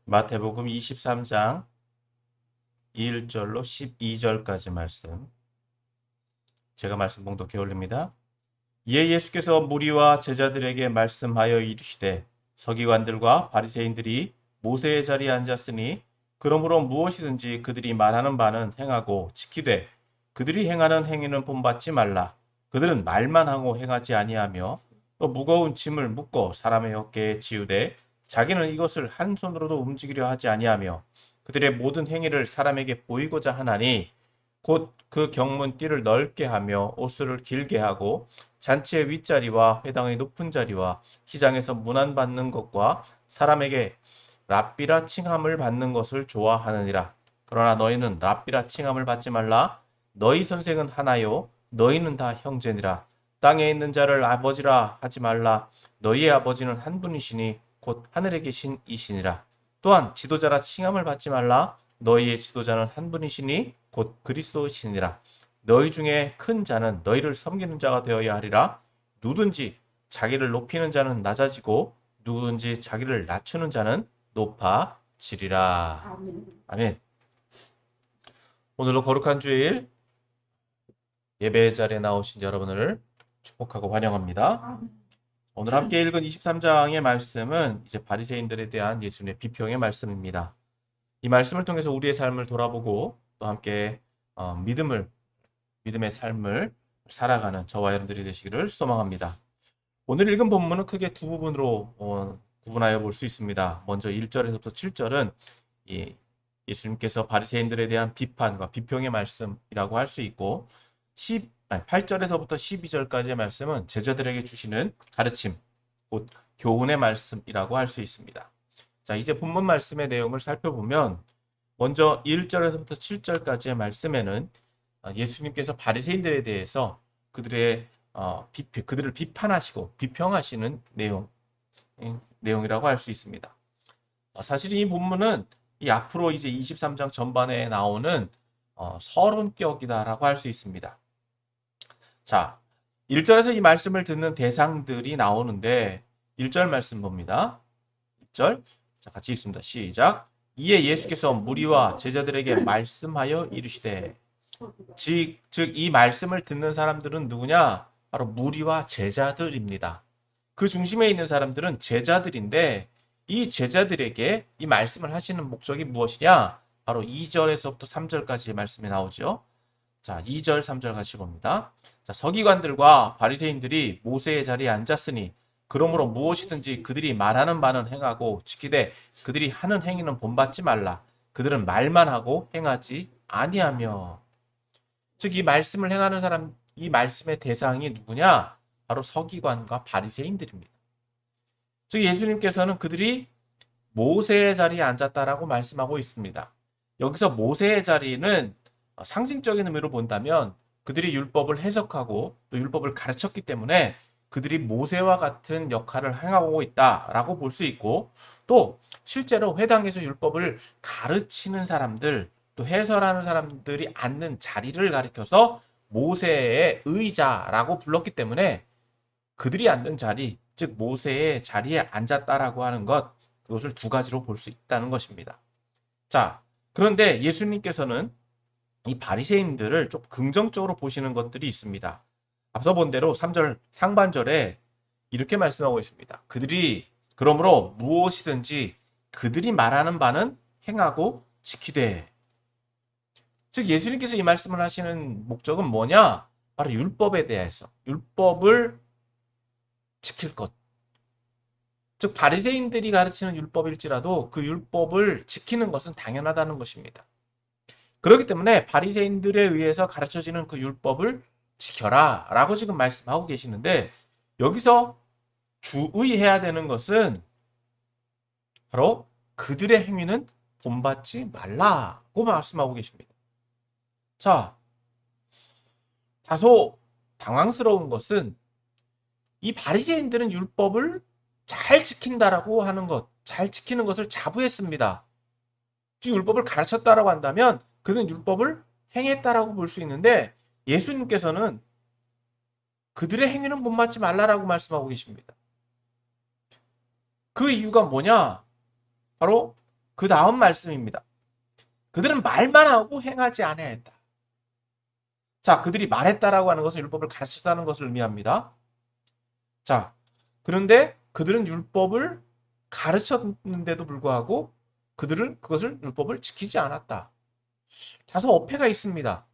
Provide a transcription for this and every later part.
마태복음 23장 1절로 12절까지 말씀. 제가 말씀 봉독해 올립니다. 이에 예수께서 무리와 제자들에게 말씀하여 이르시되 서기관들과 바리새인들이 모세의 자리에 앉았으니 그러므로 무엇이든지 그들이 말하는 바는 행하고 지키되 그들이 행하는 행위는 본받지 말라. 그들은 말만 하고 행하지 아니하며 또 무거운 짐을 묶어 사람의 어깨에 지우되 자기는 이것을 한 손으로도 움직이려 하지 아니하며 그들의 모든 행위를 사람에게 보이고자 하나니 곧 그 경문 띠를 넓게 하며 옷을 길게 하고 잔치의 윗자리와 회당의 높은 자리와 시장에서 문안받는 것과 사람에게 랍비라 칭함을 받는 것을 좋아하느니라. 그러나 너희는 랍비라 칭함을 받지 말라. 너희 선생은 하나요. 너희는 다 형제니라. 땅에 있는 자를 아버지라 하지 말라. 너희의 아버지는 한 분이시니 곧 하늘에 계신 이시니라. 또한 지도자라 칭함을 받지 말라. 너희의 지도자는 한 분이시니 곧 그리스도시니라. 너희 중에 큰 자는 너희를 섬기는 자가 되어야 하리라. 누구든지 자기를 높이는 자는 낮아지고 누구든지 자기를 낮추는 자는 높아지리라. 아멘. 오늘도 거룩한 주일 예배 자리에 나오신 여러분을 축복하고 환영합니다. 오늘 함께 읽은 23장의 말씀은 이제 바리새인들에 대한 예수님의 비평의 말씀입니다. 이 말씀을 통해서 우리의 삶을 돌아보고 또 함께 믿음의 삶을 살아가는 저와 여러분들이 되시기를 소망합니다. 오늘 읽은 본문은 크게 두 부분으로 구분하여 볼 수 있습니다. 먼저 1절에서부터 7절은 예수님께서 바리새인들에 대한 비판과 비평의 말씀이라고 할 수 있고 8절에서부터 12절까지의 말씀은 제자들에게 주시는 가르침, 곧 교훈의 말씀이라고 할 수 있습니다. 자, 이제 본문 말씀의 내용을 살펴보면 먼저 1절에서부터 7절까지의 말씀에는 예수님께서 바리새인들에 대해서 그들을 비판하시고 비평하시는 내용이라고 할 수 있습니다. 사실 이 본문은 이 앞으로 이제 23장 전반에 나오는 서론격이다라고 할 수 있습니다. 자, 1절에서 이 말씀을 듣는 대상들이 나오는데 1절 말씀 봅니다. 1절. 자, 같이 읽습니다. 시작. 이에 예수께서 무리와 제자들에게 말씀하여 이르시되 즉 이 말씀을 듣는 사람들은 누구냐? 바로 무리와 제자들입니다. 그 중심에 있는 사람들은 제자들인데 이 제자들에게 이 말씀을 하시는 목적이 무엇이냐? 바로 2절에서부터 3절까지의 말씀이 나오죠. 자, 2절, 3절 같이 봅니다. 자, 서기관들과 바리새인들이 모세의 자리에 앉았으니 그러므로 무엇이든지 그들이 말하는 바는 행하고 지키되 그들이 하는 행위는 본받지 말라. 그들은 말만 하고 행하지 아니하며. 즉 이 말씀을 행하는 사람, 이 말씀의 대상이 누구냐? 바로 서기관과 바리새인들입니다. 즉 예수님께서는 그들이 모세의 자리에 앉았다라고 말씀하고 있습니다. 여기서 모세의 자리는 상징적인 의미로 본다면 그들이 율법을 해석하고 또 율법을 가르쳤기 때문에 그들이 모세와 같은 역할을 행하고 있다라고 볼 수 있고 또 실제로 회당에서 율법을 가르치는 사람들 또 해설하는 사람들이 앉는 자리를 가리켜서 모세의 의자라고 불렀기 때문에 그들이 앉는 자리, 즉 모세의 자리에 앉았다라고 하는 것, 그것을 두 가지로 볼 수 있다는 것입니다. 자, 그런데 예수님께서는 이 바리새인들을 좀 긍정적으로 보시는 것들이 있습니다. 앞서 본 대로 3절 상반절에 이렇게 말씀하고 있습니다. 그들이 그러므로 무엇이든지 그들이 말하는 바는 행하고 지키되. 즉 예수님께서 이 말씀을 하시는 목적은 뭐냐? 바로 율법에 대해서 율법을 지킬 것. 즉 바리새인들이 가르치는 율법일지라도 그 율법을 지키는 것은 당연하다는 것입니다. 그렇기 때문에 바리새인들에 의해서 가르쳐지는 그 율법을 지켜라 라고 지금 말씀하고 계시는데 여기서 주의해야 되는 것은 바로 그들의 행위는 본받지 말라고 말씀하고 계십니다. 자, 다소 당황스러운 것은 이 바리새인들은 율법을 잘 지킨다라고 하는 것, 잘 지키는 것을 자부했습니다. 즉 율법을 가르쳤다라고 한다면 그는 율법을 행했다라고 볼 수 있는데 예수님께서는 그들의 행위는 본받지 말라라고 말씀하고 계십니다. 그 이유가 뭐냐? 바로 그 다음 말씀입니다. 그들은 말만 하고 행하지 아니하였다. 자, 그들이 말했다라고 하는 것은 율법을 가르쳤다는 것을 의미합니다. 자, 그런데 그들은 율법을 가르쳤는데도 불구하고 그들은 그것을 율법을 지키지 않았다. 다소 어폐가 있습니다.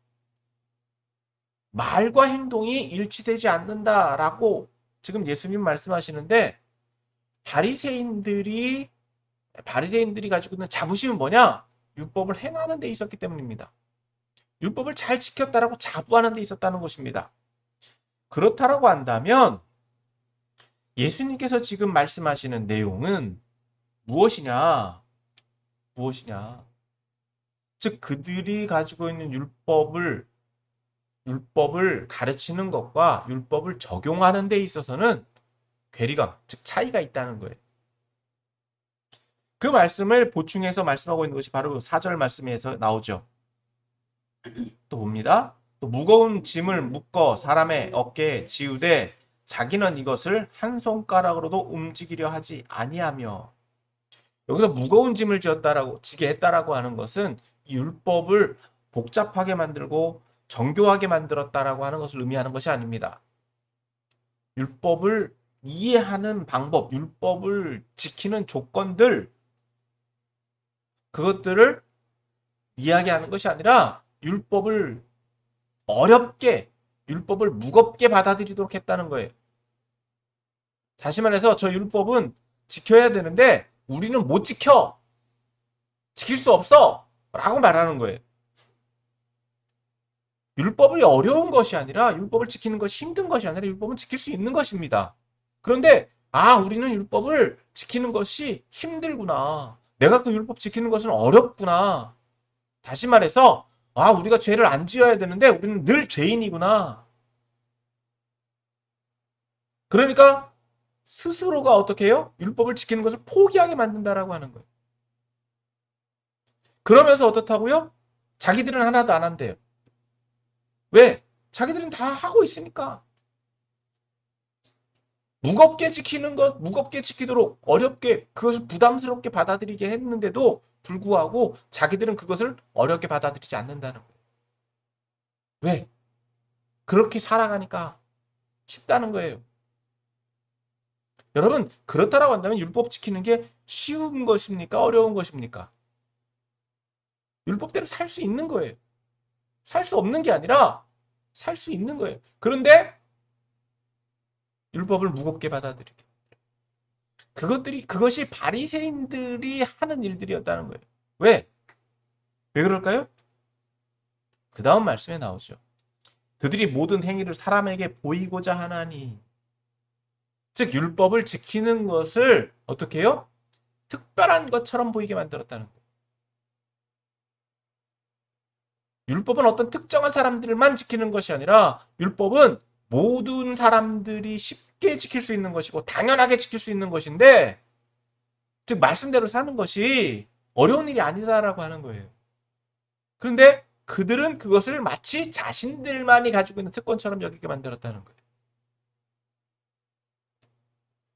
말과 행동이 일치되지 않는다라고 지금 예수님 말씀하시는데 바리새인들이 가지고 있는 자부심은 뭐냐? 율법을 행하는 데 있었기 때문입니다. 율법을 잘 지켰다라고 자부하는 데 있었다는 것입니다. 그렇다라고 한다면 예수님께서 지금 말씀하시는 내용은 무엇이냐? 무엇이냐? 즉 그들이 가지고 있는 율법을 가르치는 것과 율법을 적용하는 데 있어서는 괴리감, 즉 차이가 있다는 거예요. 그 말씀을 보충해서 말씀하고 있는 것이 바로 4절 말씀에서 나오죠. 또 봅니다. 또 무거운 짐을 묶어 사람의 어깨에 지우되 자기는 이것을 한 손가락으로도 움직이려 하지 아니하며. 여기서 무거운 짐을 지게 했다라고 하는 것은 이 율법을 복잡하게 만들고 정교하게 만들었다라고 하는 것을 의미하는 것이 아닙니다. 율법을 이해하는 방법, 율법을 지키는 조건들, 그것들을 이야기하는 것이 아니라 율법을 어렵게, 율법을 무겁게 받아들이도록 했다는 거예요. 다시 말해서 저 율법은 지켜야 되는데 우리는 못 지켜. 지킬 수 없어. 라고 말하는 거예요. 율법이 어려운 것이 아니라 율법을 지키는 것이 힘든 것이 아니라 율법은 지킬 수 있는 것입니다. 그런데 우리는 율법을 지키는 것이 힘들구나. 내가 그 율법 지키는 것은 어렵구나. 다시 말해서 우리가 죄를 안 지어야 되는데 우리는 늘 죄인이구나. 그러니까 스스로가 어떻게 해요? 율법을 지키는 것을 포기하게 만든다라고 하는 거예요. 그러면서 어떻다고요? 자기들은 하나도 안 한대요. 왜? 자기들은 다 하고 있으니까. 무겁게 지키는 것, 무겁게 지키도록 어렵게 그것을 부담스럽게 받아들이게 했는데도 불구하고 자기들은 그것을 어렵게 받아들이지 않는다는 거예요. 왜? 그렇게 살아가니까 쉽다는 거예요. 여러분, 그렇다라고 한다면 율법 지키는 게 쉬운 것입니까? 어려운 것입니까? 율법대로 살 수 있는 거예요. 살 수 없는 게 아니라 살 수 있는 거예요. 그런데 율법을 무겁게 받아들이게. 그것이 바리새인들이 하는 일들이었다는 거예요. 왜? 왜 그럴까요? 그 다음 말씀에 나오죠. 그들이 모든 행위를 사람에게 보이고자 하나니. 즉 율법을 지키는 것을 어떻게 해요? 특별한 것처럼 보이게 만들었다는 거예요. 율법은 어떤 특정한 사람들만 지키는 것이 아니라 율법은 모든 사람들이 쉽게 지킬 수 있는 것이고 당연하게 지킬 수 있는 것인데 즉 말씀대로 사는 것이 어려운 일이 아니다라고 하는 거예요. 그런데 그들은 그것을 마치 자신들만이 가지고 있는 특권처럼 여기게 만들었다는 거예요.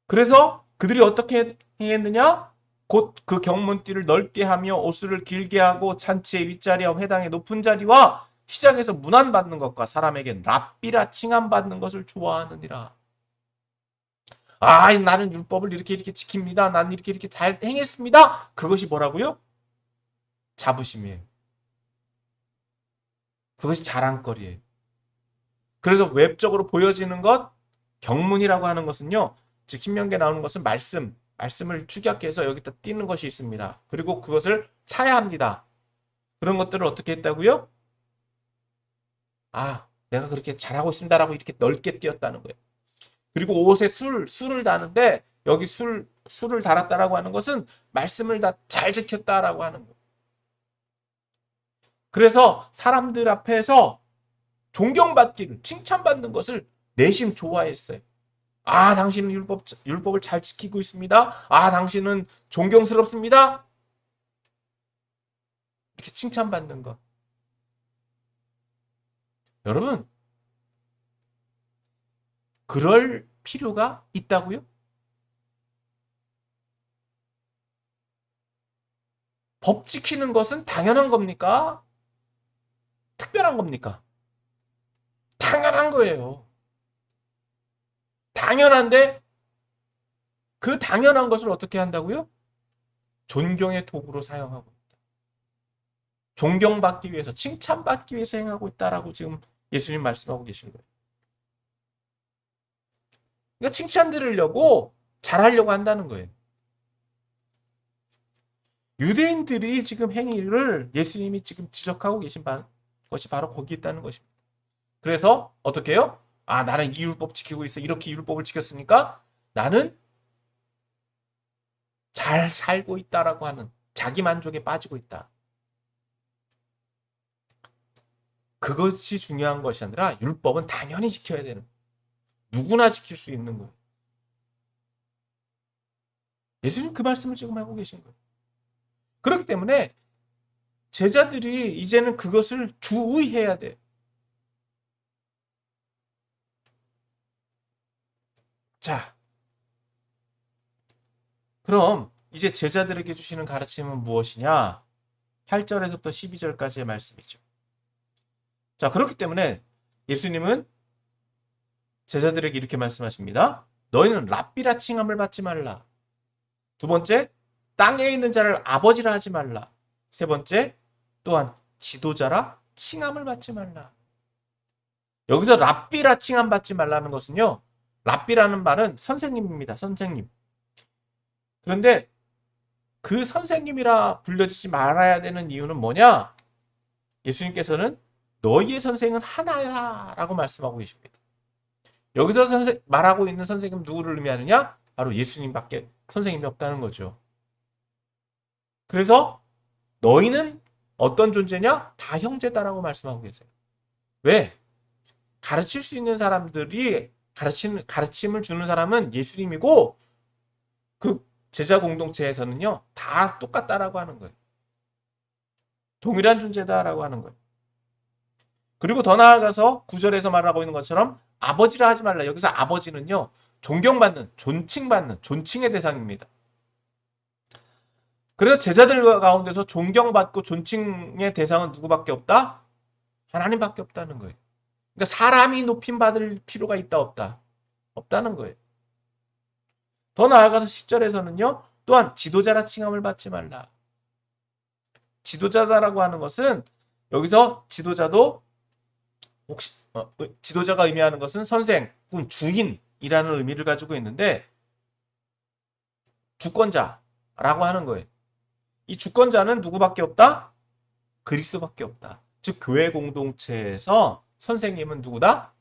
그래서 그들이 어떻게 행했느냐? 곧 그 경문띠를 넓게 하며 옷을 길게 하고 잔치의 윗자리와 회당의 높은 자리와 시장에서 문안받는 것과 사람에게 랍비라 칭함받는 것을 좋아하느니라. 나는 율법을 이렇게 지킵니다. 나는 이렇게 잘 행했습니다. 그것이 뭐라고요? 자부심이에요. 그것이 자랑거리예요. 그래서 외적으로 보여지는 것, 경문이라고 하는 것은요. 즉 신명기에 나오는 것은 말씀을 축약해서 여기다 띄는 것이 있습니다. 그리고 그것을 차야합니다. 그런 것들을 어떻게 했다고요? 내가 그렇게 잘하고 있습니다라고 이렇게 넓게 띄었다는 거예요. 그리고 옷에 술을 다는데 여기 술을 달았다라고 하는 것은 말씀을 다 잘 지켰다라고 하는 거예요. 그래서 사람들 앞에서 존경받기를 칭찬받는 것을 내심 좋아했어요. 당신은 율법을 잘 지키고 있습니다. 당신은 존경스럽습니다. 이렇게 칭찬받는 것. 여러분, 그럴 필요가 있다고요? 법 지키는 것은 당연한 겁니까? 특별한 겁니까? 당연한 거예요. 당연한데 그 당연한 것을 어떻게 한다고요? 존경의 도구로 사용하고 있다. 존경받기 위해서, 칭찬받기 위해서 행하고 있다라고 지금 예수님 말씀하고 계신 거예요. 그러니까 칭찬 들으려고 잘하려고 한다는 거예요. 유대인들이 지금 행위를 예수님이 지금 지적하고 계신 것이 바로 거기 있다는 것입니다. 그래서 어떻게 해요? 아, 나는 이 율법 지키고 있어. 이렇게 율법을 지켰으니까 나는 잘 살고 있다라고 하는 자기 만족에 빠지고 있다. 그것이 중요한 것이 아니라 율법은 당연히 지켜야 되는 거예요. 누구나 지킬 수 있는 거예요. 예수님 그 말씀을 지금 하고 계신 거예요. 그렇기 때문에 제자들이 이제는 그것을 주의해야 돼. 자, 그럼 이제 제자들에게 주시는 가르침은 무엇이냐? 8절에서부터 12절까지의 말씀이죠. 자, 그렇기 때문에 예수님은 제자들에게 이렇게 말씀하십니다. 너희는 랍비라 칭함을 받지 말라. 두 번째, 땅에 있는 자를 아버지라 하지 말라. 세 번째, 또한 지도자라 칭함을 받지 말라. 여기서 랍비라 칭함 받지 말라는 것은요. 랍비라는 말은 선생님입니다. 선생님. 그런데 그 선생님이라 불려지지 말아야 되는 이유는 뭐냐? 예수님께서는 너희의 선생은 하나야라고 말씀하고 계십니다. 여기서 말하고 있는 선생님 누구를 의미하느냐? 바로 예수님밖에 선생님이 없다는 거죠. 그래서 너희는 어떤 존재냐? 다 형제다라고 말씀하고 계세요. 왜? 가르칠 수 있는 사람들이 가르침을 주는 사람은 예수님이고 그 제자 공동체에서는요. 다 똑같다라고 하는 거예요. 동일한 존재다라고 하는 거예요. 그리고 더 나아가서 9절에서 말하고 있는 것처럼 아버지라 하지 말라. 여기서 아버지는요. 존경받는, 존칭받는, 존칭의 대상입니다. 그래서 제자들 가운데서 존경받고 존칭의 대상은 누구밖에 없다? 하나님밖에 없다는 거예요. 그러니까 사람이 높임 받을 필요가 있다 없다? 없다는 거예요. 더 나아가서 10절에서는요. 또한 지도자라 칭함을 받지 말라. 지도자다라고 하는 것은 여기서 지도자도 혹시 지도자가 의미하는 것은 선생 혹은 주인이라는 의미를 가지고 있는데 주권자라고 하는 거예요. 이 주권자는 누구밖에 없다? 그리스도밖에 없다. 즉 교회 공동체에서 선생님은 누구다?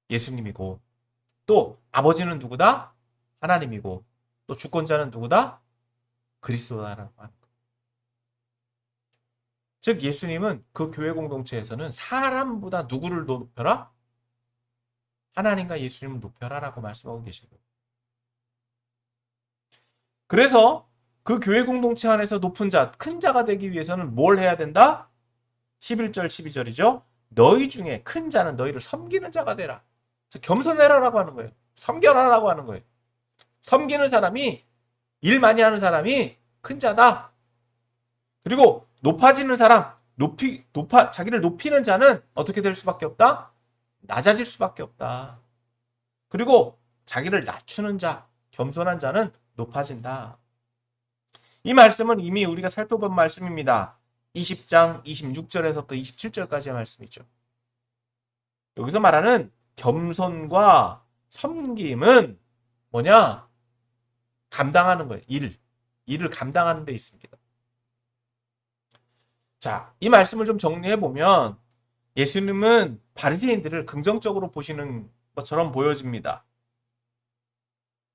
예수님이고 또 아버지는 누구다? 하나님이고 또 주권자는 누구다? 그리스도다라고 하는 거예요. 즉 예수님은 그 교회 공동체에서는 사람보다 누구를 높여라? 하나님과 예수님을 높여라라고 말씀하고 계신 거예요. 그래서 그 교회 공동체 안에서 높은 자, 큰 자가 되기 위해서는 뭘 해야 된다? 11절, 12절이죠. 너희 중에 큰 자는 너희를 섬기는 자가 되라. 겸손해라라고 하는 거예요. 섬겨라라고 하는 거예요. 섬기는 사람이, 일 많이 하는 사람이 큰 자다. 그리고 높아지는 사람, 자기를 높이는 자는 어떻게 될 수밖에 없다? 낮아질 수밖에 없다. 그리고 자기를 낮추는 자, 겸손한 자는 높아진다. 이 말씀은 이미 우리가 살펴본 말씀입니다. 20장 26절에서부터 27절까지의 말씀이죠. 여기서 말하는 겸손과 섬김은 뭐냐? 감당하는 거예요. 일을 감당하는 데 있습니다. 자, 이 말씀을 좀 정리해 보면 예수님은 바리새인들을 긍정적으로 보시는 것처럼 보여집니다.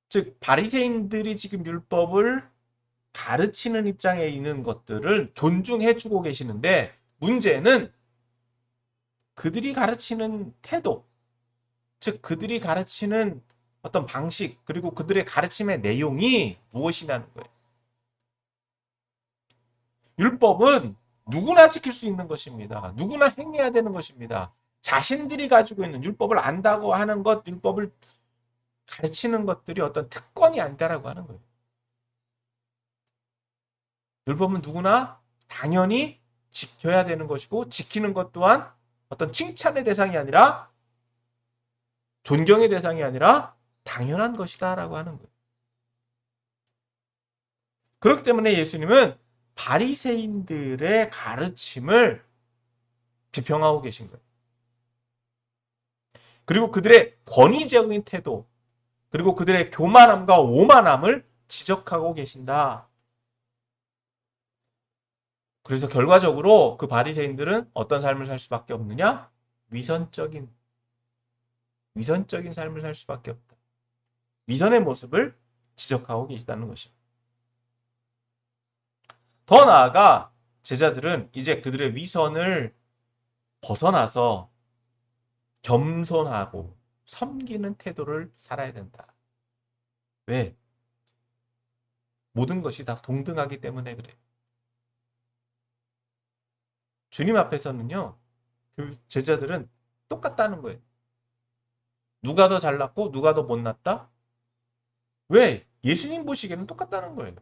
즉 바리새인들이 지금 율법을 가르치는 입장에 있는 것들을 존중해 주고 계시는데 문제는 그들이 가르치는 태도, 즉 그들이 가르치는 어떤 방식 그리고 그들의 가르침의 내용이 무엇이냐는 거예요. 율법은 누구나 지킬 수 있는 것입니다. 누구나 행해야 되는 것입니다. 자신들이 가지고 있는 율법을 안다고 하는 것, 율법을 가르치는 것들이 어떤 특권이 아니다라고 하는 거예요. 율법은 누구나 당연히 지켜야 되는 것이고 지키는 것 또한 어떤 칭찬의 대상이 아니라 존경의 대상이 아니라 당연한 것이다라고 하는 거예요. 그렇기 때문에 예수님은 바리새인들의 가르침을 비평하고 계신 거예요. 그리고 그들의 권위적인 태도, 그리고 그들의 교만함과 오만함을 지적하고 계신다. 그래서 결과적으로 그 바리새인들은 어떤 삶을 살 수밖에 없느냐? 위선적인 삶을 살 수밖에 없다. 위선의 모습을 지적하고 계시다는 것입니다. 더 나아가 제자들은 이제 그들의 위선을 벗어나서 겸손하고 섬기는 태도를 살아야 된다. 왜? 모든 것이 다 동등하기 때문에 그래요. 주님 앞에서는요, 그 제자들은 똑같다는 거예요. 누가 더 잘났고 누가 더 못났다? 왜? 예수님 보시기에는 똑같다는 거예요.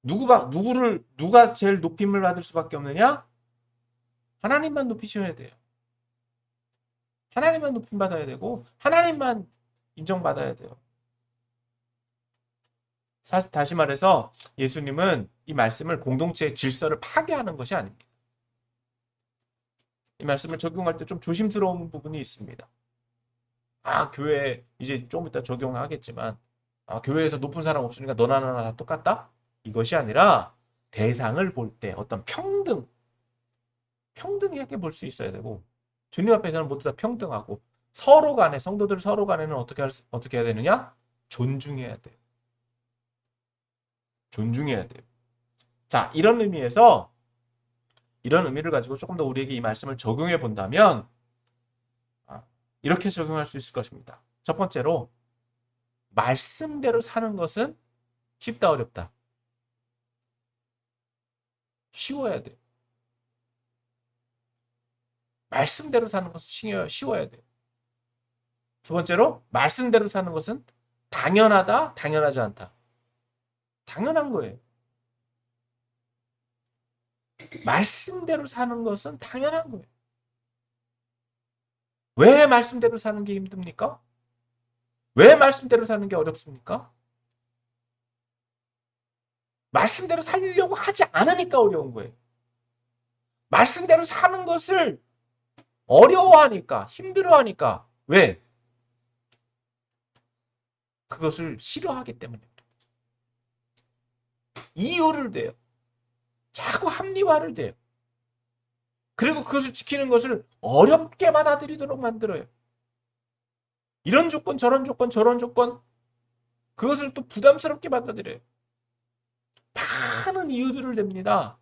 누가 제일 높임을 받을 수밖에 없느냐? 하나님만 높이셔야 돼요. 하나님만 높임 받아야 되고 하나님만 인정받아야 돼요. 다시 말해서 예수님은 이 말씀을 공동체의 질서를 파괴하는 것이 아닙니다. 이 말씀을 적용할 때 좀 조심스러운 부분이 있습니다. 교회 이제 좀 이따 적용하겠지만 교회에서 높은 사람 없으니까 너나 나나 다 똑같다? 이것이 아니라 대상을 볼 때 어떤 평등하게 볼 수 있어야 되고 주님 앞에서는 모두 다 평등하고 서로 간에 성도들 서로 간에는 어떻게 해야 되느냐? 존중해야 돼요. 존중해야 돼요. 자, 이런 의미를 가지고 조금 더 우리에게 이 말씀을 적용해 본다면 이렇게 적용할 수 있을 것입니다. 첫 번째로 말씀대로 사는 것은 쉽다 어렵다. 쉬워야 돼요. 말씀대로 사는 것은 쉬워야 돼요. 두 번째로 말씀대로 사는 것은 당연하다, 당연하지 않다. 당연한 거예요. 말씀대로 사는 것은 당연한 거예요. 왜 말씀대로 사는 게 힘듭니까? 왜 말씀대로 사는 게 어렵습니까? 말씀대로 살려고 하지 않으니까 어려운 거예요. 말씀대로 사는 것을 어려워하니까, 힘들어하니까. 왜? 그것을 싫어하기 때문에. 이유를 대요. 자꾸 합리화를 대요. 그리고 그것을 지키는 것을 어렵게 받아들이도록 만들어요. 이런 조건, 저런 조건, 저런 조건, 그것을 또 부담스럽게 받아들여요. 많은 이유들을 냅니다.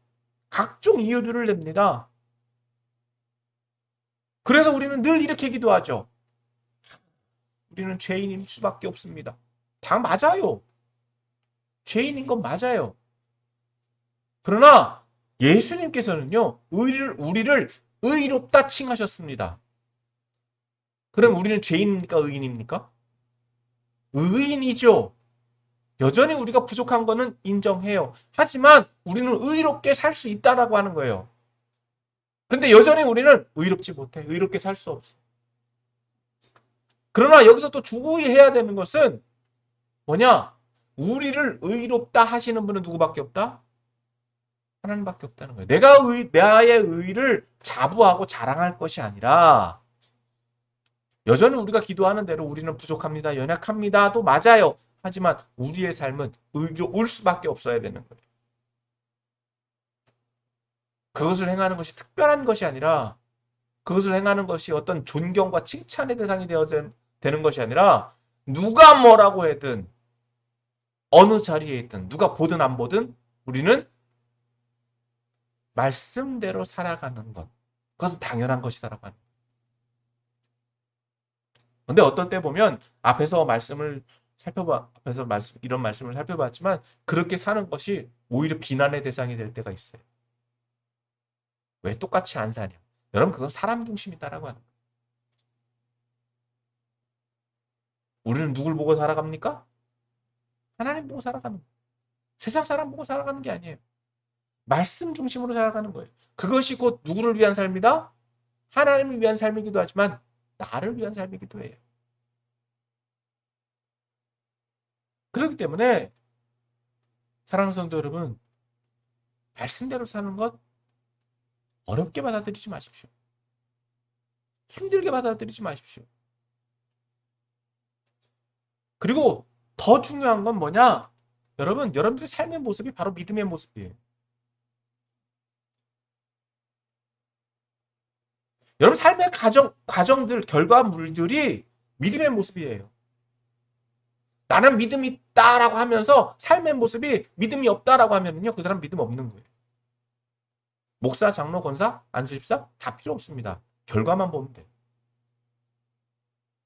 각종 이유들을 냅니다. 그래서 우리는 늘 이렇게 기도하죠. 우리는 죄인일 수밖에 없습니다. 다 맞아요. 죄인인 건 맞아요. 그러나 예수님께서는요, 우리를 의롭다 칭하셨습니다. 그럼 우리는 죄인입니까? 의인입니까? 의인이죠. 여전히 우리가 부족한 거는 인정해요. 하지만 우리는 의롭게 살 수 있다라고 하는 거예요. 근데 여전히 우리는 의롭지 못해. 의롭게 살 수 없어. 그러나 여기서 또 주의해야 되는 것은 뭐냐? 우리를 의롭다 하시는 분은 누구밖에 없다? 하나님밖에 없다는 거예요. 나의 의를 자부하고 자랑할 것이 아니라 여전히 우리가 기도하는 대로 우리는 부족합니다. 연약합니다도 맞아요. 하지만 우리의 삶은 의로울 수밖에 없어야 되는 거예요. 그것을 행하는 것이 특별한 것이 아니라 그것을 행하는 것이 어떤 존경과 칭찬의 대상이 되는 것이 아니라 누가 뭐라고 해든 어느 자리에 있든 누가 보든 안 보든 우리는 말씀대로 살아가는 것. 그것은 당연한 것이다라고 하는 거예요. 근데 어떤 때 보면 이런 말씀을 살펴봤지만 그렇게 사는 것이 오히려 비난의 대상이 될 때가 있어요. 왜 똑같이 안 사냐? 여러분 그건 사람 중심이다라고 하는 거예요. 우리는 누굴 보고 살아갑니까? 하나님 보고 살아가는 거예요. 세상 사람 보고 살아가는 게 아니에요. 말씀 중심으로 살아가는 거예요. 그것이 곧 누구를 위한 삶이다? 하나님을 위한 삶이기도 하지만 나를 위한 삶이기도 해요. 그렇기 때문에 사랑하는 성도 여러분, 말씀대로 사는 것 어렵게 받아들이지 마십시오. 힘들게 받아들이지 마십시오. 그리고 더 중요한 건 뭐냐? 여러분들의 삶의 모습이 바로 믿음의 모습이에요. 여러분 삶의 과정들, 결과물들이 믿음의 모습이에요. 나는 믿음이 있다라고 하면서 삶의 모습이 믿음이 없다라고 하면요, 그 사람 믿음 없는 거예요. 목사, 장로, 권사, 안수집사 다 필요 없습니다. 결과만 보면 돼요.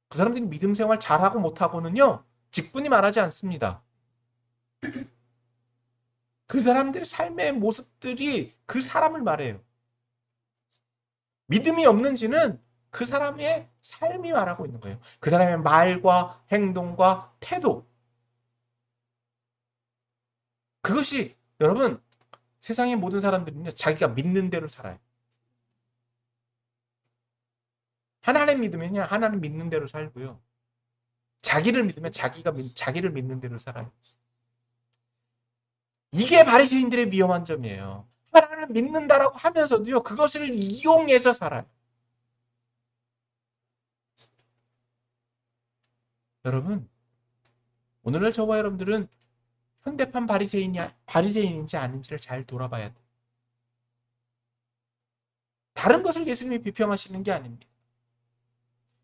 그 사람들이 믿음 생활 잘하고 못하고는요, 직분이 말하지 않습니다. 그 사람들의 삶의 모습들이 그 사람을 말해요. 믿음이 없는지는 그 사람의 삶이 말하고 있는 거예요. 그 사람의 말과 행동과 태도. 그것이 여러분 세상의 모든 사람들은요, 자기가 믿는 대로 살아요. 하나님 믿으면요, 하나님 믿는 대로 살고요. 자기를 믿으면 자기를 믿는 대로 살아요. 이게 바리새인들의 위험한 점이에요. 하나님을 믿는다라고 하면서도요, 그것을 이용해서 살아요. 여러분, 오늘날 저와 여러분들은 현대판 바리새인인지 아닌지를 잘 돌아봐야 돼요. 다른 것을 예수님이 비평하시는 게 아닙니다.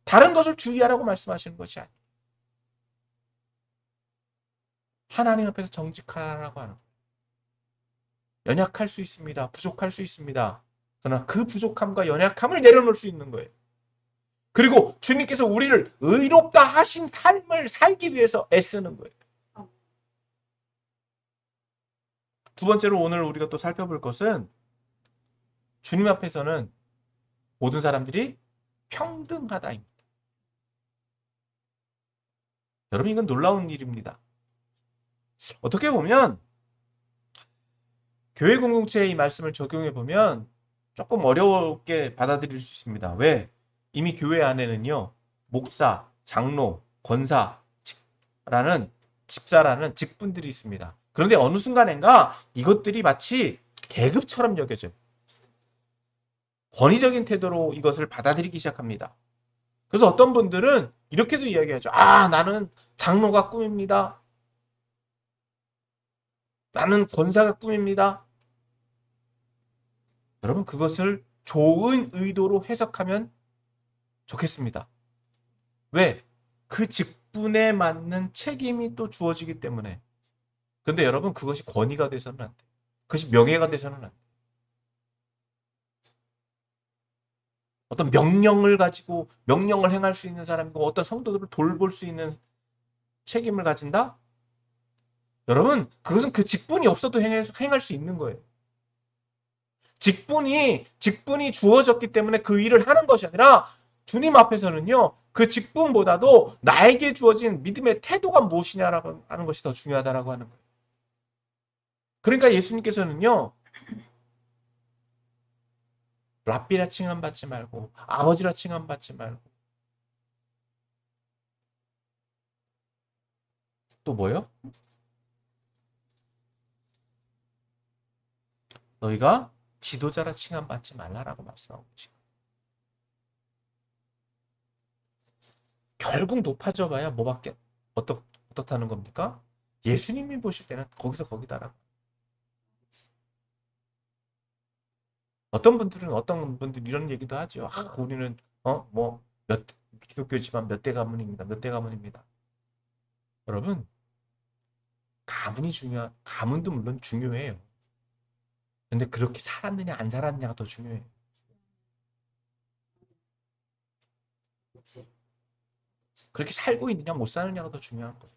다른 것을 주의하라고 말씀하시는 것이 아니에요. 하나님 앞에서 정직하라고 하는 거예요. 연약할 수 있습니다. 부족할 수 있습니다. 그러나 그 부족함과 연약함을 내려놓을 수 있는 거예요. 그리고 주님께서 우리를 의롭다 하신 삶을 살기 위해서 애쓰는 거예요. 두 번째로 오늘 우리가 또 살펴볼 것은 주님 앞에서는 모든 사람들이 평등하다입니다. 여러분, 이건 놀라운 일입니다. 어떻게 보면 교회 공동체의 이 말씀을 적용해 보면 조금 어렵게 받아들일 수 있습니다. 왜? 이미 교회 안에는요, 목사, 장로, 권사라는 집사라는 직분들이 있습니다. 그런데 어느 순간인가 이것들이 마치 계급처럼 여겨져요. 권위적인 태도로 이것을 받아들이기 시작합니다. 그래서 어떤 분들은 이렇게도 이야기하죠. 아, 나는 장로가 꿈입니다. 나는 권사가 꿈입니다. 여러분, 그것을 좋은 의도로 해석하면 좋겠습니다. 왜? 그 직분에 맞는 책임이 또 주어지기 때문에. 근데 여러분, 그것이 권위가 돼서는 안 돼요. 그것이 명예가 돼서는 안 돼요. 어떤 명령을 가지고 명령을 행할 수 있는 사람이고 어떤 성도들을 돌볼 수 있는 책임을 가진다? 여러분, 그것은 그 직분이 없어도 행할 수 있는 거예요. 직분이 주어졌기 때문에 그 일을 하는 것이 아니라 주님 앞에서는요, 그 직분보다도 나에게 주어진 믿음의 태도가 무엇이냐라고 하는 것이 더 중요하다라고 하는 거예요. 그러니까 예수님께서는요, 랍비라 칭함받지 말고 아버지라 칭함받지 말고 또 뭐요? 너희가 지도자라 칭함받지 말라라고 말씀하고 계시고, 결국 높아져 봐야 뭐밖에 어떻다는 겁니까? 예수님이 보실 때는 거기서 거기다라고. 어떤 분들이 이런 얘기도 하죠. 아, 우리는 기독교지만 몇 대 가문입니다. 몇 대 가문입니다. 여러분, 가문도 물론 중요해요. 근데 그렇게 살았느냐 안 살았느냐가 더 중요해요. 그렇게 살고 있느냐 못 사느냐가 더 중요한 거예요.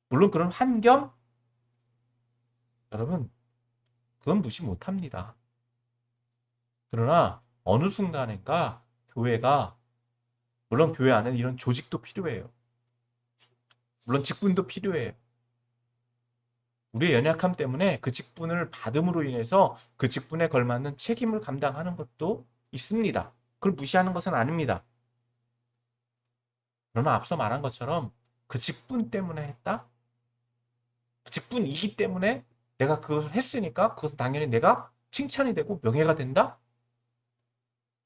물론 그런 환경, 여러분, 그건 무시 못합니다. 그러나 어느 순간인가 교회가, 물론 교회 안에 이런 조직도 필요해요. 물론 직분도 필요해요. 우리의 연약함 때문에 그 직분을 받음으로 인해서 그 직분에 걸맞는 책임을 감당하는 것도 있습니다. 그걸 무시하는 것은 아닙니다. 그러나 앞서 말한 것처럼 그 직분 때문에 했다? 그 직분이기 때문에 내가 그것을 했으니까 그것은 당연히 내가 칭찬이 되고 명예가 된다?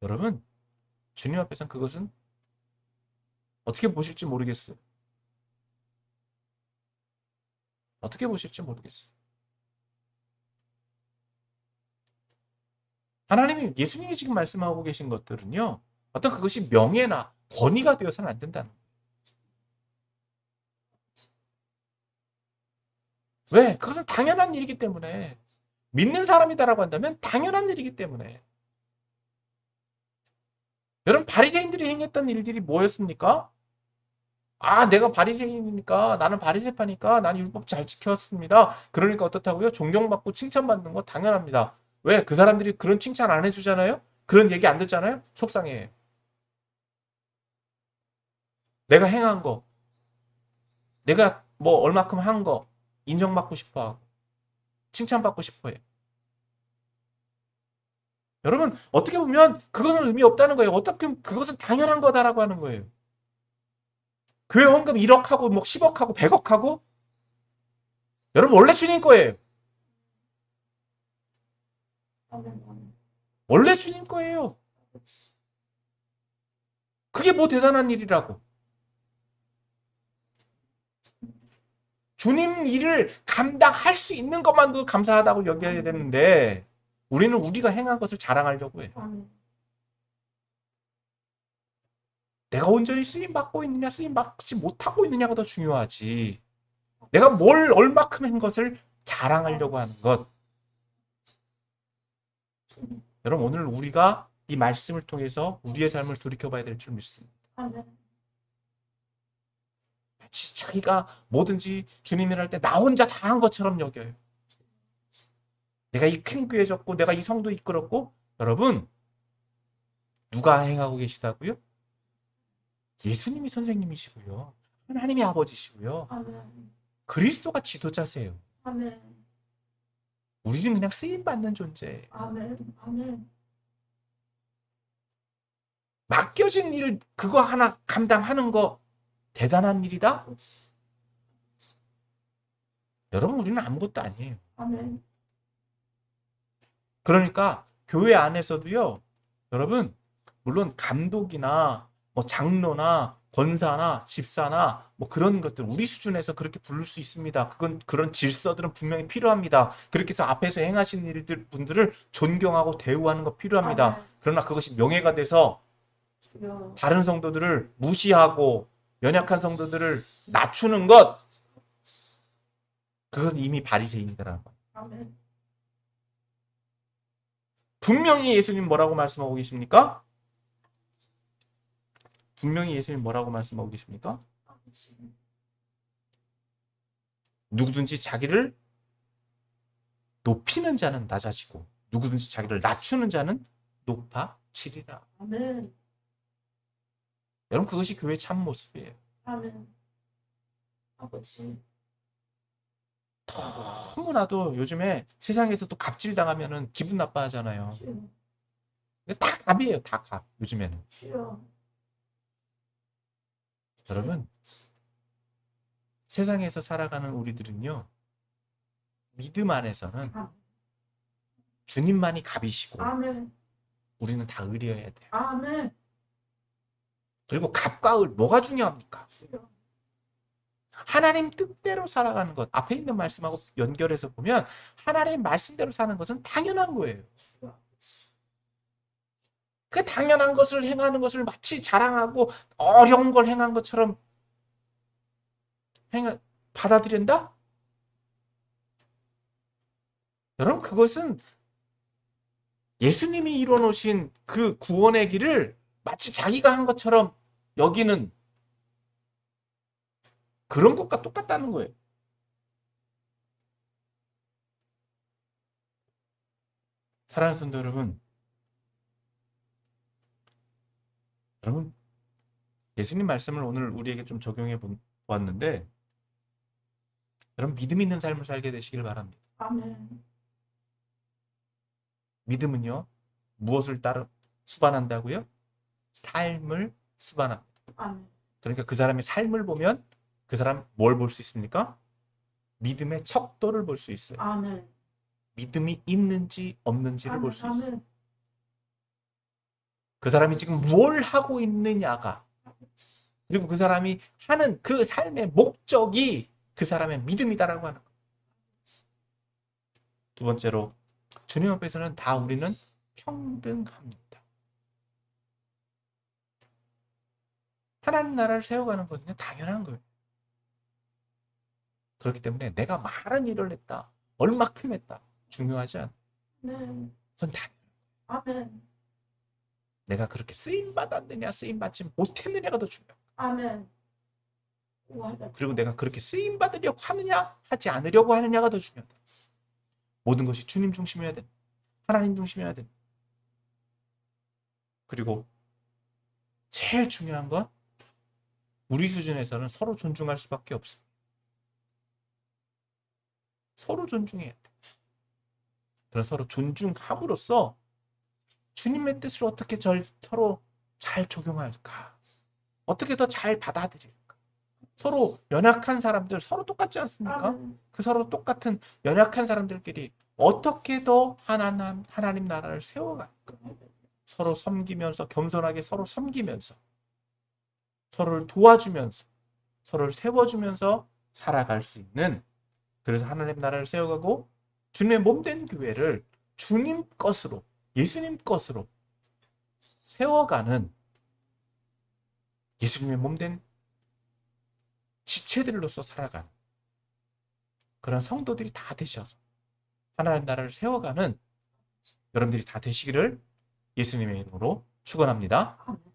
여러분, 주님 앞에서는 그것은 어떻게 보실지 모르겠어요. 어떻게 보실지 모르겠어요. 하나님이, 예수님이 지금 말씀하고 계신 것들은요, 어떤 그것이 명예나 권위가 되어서는 안 된다는 거예요. 왜? 그것은 당연한 일이기 때문에. 믿는 사람이다라고 한다면 당연한 일이기 때문에. 여러분, 바리새인들이 행했던 일들이 뭐였습니까? 아, 내가 바리새인이니까, 나는 바리새파니까 나는 율법 잘 지켰습니다. 그러니까 어떻다고요? 존경받고 칭찬받는 거 당연합니다. 왜? 그 사람들이 그런 칭찬 안 해주잖아요? 그런 얘기 안 듣잖아요? 속상해. 내가 행한 거, 내가 뭐 얼마큼 한 거, 인정받고 싶어 하고, 칭찬받고 싶어 해. 여러분, 어떻게 보면 그것은 의미 없다는 거예요. 어떻게 보면 그것은 당연한 거다라고 하는 거예요. 교회 헌금 1억 하고, 뭐 10억 하고, 100억 하고, 여러분, 원래 주님 거예요. 원래 주님 거예요. 그게 뭐 대단한 일이라고. 주님 일을 감당할 수 있는 것만도 감사하다고 여겨야 되는데, 우리는 우리가 행한 것을 자랑하려고 해요. 내가 온전히 쓰임받고 있느냐, 쓰임받지 못하고 있느냐가 더 중요하지. 내가 뭘 얼마큼 한 것을 자랑하려고 하는 것. 여러분, 오늘 우리가 이 말씀을 통해서 우리의 삶을 돌이켜봐야 될 줄 믿습니다. 자기가 뭐든지 주님이 할 때 나 혼자 다 한 것처럼 여겨요. 내가 이 큰 교회 졌고 내가 이 성도 이끌었고, 여러분, 누가 행하고 계시다고요? 예수님이 선생님이시고요. 하나님이 아버지시고요. 그리스도가 지도자세요. 우리는 그냥 쓰임받는 존재예요. 맡겨진 일 그거 하나 감당하는 거 대단한 일이다? 여러분, 우리는 아무것도 아니에요. 그러니까 교회 안에서도요, 여러분, 물론 감독이나 뭐 장로나 권사나 집사나 뭐 그런 것들 우리 수준에서 그렇게 부를 수 있습니다. 그건 그런 질서들은 분명히 필요합니다. 그렇게 해서 앞에서 행하신 일들 분들을 존경하고 대우하는 거 필요합니다. 그러나 그것이 명예가 돼서 다른 성도들을 무시하고 연약한 성도들을 낮추는 것, 그건 이미 바리새인이더라고. 분명히 예수님 뭐라고 말씀하고 계십니까? 분명히 예수님 뭐라고 말씀하고 계십니까? 누구든지 자기를 높이는 자는 낮아지고 누구든지 자기를 낮추는 자는 높아지리라. 여러분, 그것이 교회의 참 모습이에요. 너무나도 요즘에 세상에서 또 갑질 당하면은 기분 나빠하잖아요. 근데 다 갑이에요, 다 갑. 요즘에는. 여러분, 세상에서 살아가는 우리들은요, 믿음 안에서는 주님만이 갑이시고 우리는 다 의리여야 돼요. 그리고 갑과 을 뭐가 중요합니까? 하나님 뜻대로 살아가는 것. 앞에 있는 말씀하고 연결해서 보면 하나님 말씀대로 사는 것은 당연한 거예요. 그 당연한 것을 행하는 것을 마치 자랑하고 어려운 걸 행한 것처럼 받아들인다? 여러분, 그것은 예수님이 이뤄놓으신 그 구원의 길을 마치 자기가 한 것처럼 여기는 그런 것과 똑같다는 거예요. 사랑하는 성도 여러분, 여러분, 예수님 말씀을 오늘 우리에게 좀 적용해 보았는데, 그럼 믿음 있는 삶을 살게 되시길 바랍니다. 아멘. 믿음은요, 무엇을 따르 수반한다고요? 삶을 수반합니다. 아멘. 그러니까 그 사람의 삶을 보면 그 사람 뭘 볼 수 있습니까? 믿음의 척도를 볼 수 있어요. 아멘. 믿음이 있는지 없는지를 볼 아멘. 수 있어요. 아멘. 그 사람이 지금 뭘 하고 있느냐가, 그리고 그 사람이 하는 그 삶의 목적이 그 사람의 믿음이다라고 하는 거예요. 두 번째로, 주님 앞에서는 다 우리는 평등합니다. 하나님 나라를 세워가는 것은 당연한 거예요. 그렇기 때문에 내가 많은 일을 했다, 얼마큼 했다, 중요하지 않아. 네. 그건 당연한 거예요. 아멘. 내가 그렇게 쓰임받았느냐, 쓰임받지 못했느냐가 더 중요해요. 아멘. 그리고 내가 그렇게 쓰임받으려고 하느냐, 하지 않으려고 하느냐가 더 중요하다. 모든 것이 주님 중심이어야 돼. 하나님 중심이어야 돼. 그리고 제일 중요한 건 우리 수준에서는 서로 존중할 수밖에 없습니다. 서로 존중해야 돼. 그래서 서로 존중함으로써 주님의 뜻을 어떻게 서로 잘 적용할까? 어떻게 더 잘 받아들일까? 서로 연약한 사람들, 서로 똑같지 않습니까? 아멘. 그 서로 똑같은 연약한 사람들끼리 어떻게 더 하나님 나라를 세워갈까? 서로 섬기면서, 겸손하게 서로 섬기면서, 서로를 도와주면서, 서로를 세워주면서 살아갈 수 있는, 그래서 하나님 나라를 세워가고 주님의 몸된 교회를 주님 것으로, 예수님 것으로 세워가는 예수님의 몸된 지체들로서 살아가는 그런 성도들이 다 되셔서 하나님 나라를 세워가는 여러분들이 다 되시기를 예수님의 이름으로 축원합니다. 아멘.